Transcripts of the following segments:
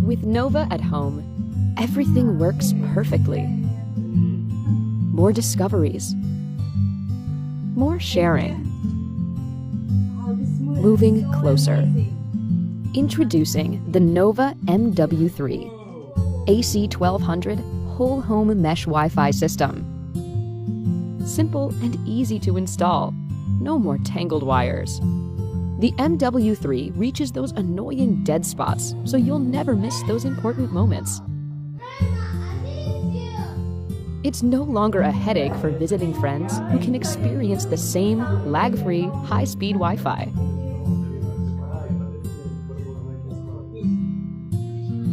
With Nova at home, everything works perfectly. More discoveries, more sharing, moving closer. Introducing the Nova MW3 AC 1200 Whole Home Mesh WiFi System. Simple and easy to install. No more tangled wires. The MW3 reaches those annoying dead spots, so you'll never miss those important moments. It's no longer a headache for visiting friends who can experience the same lag-free, high-speed Wi-Fi.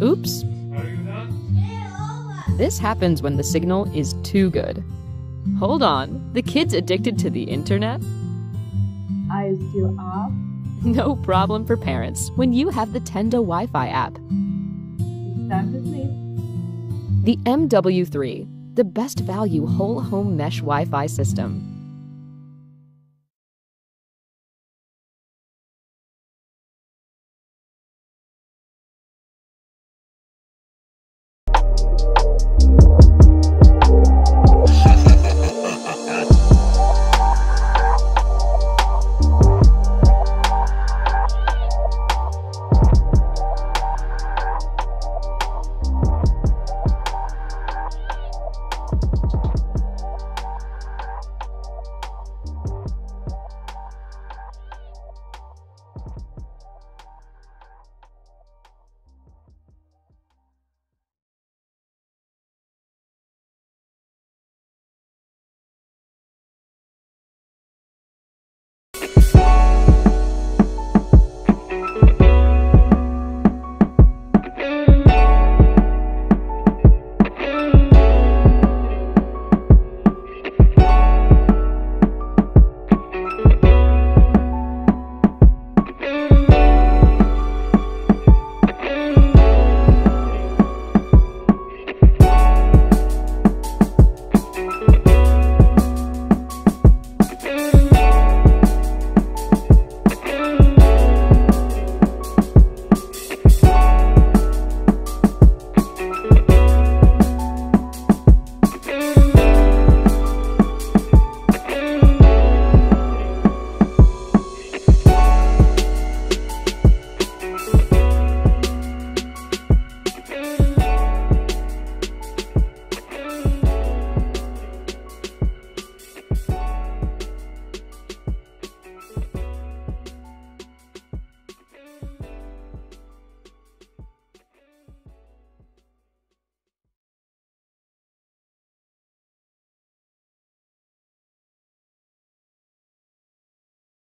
Oops. This happens when the signal is too good. Hold on, the kid's addicted to the internet? Are you still up? No problem for parents when you have the TOTO Wi-Fi app. It's time to sleep. The MW3, the best value whole home mesh Wi-Fi system.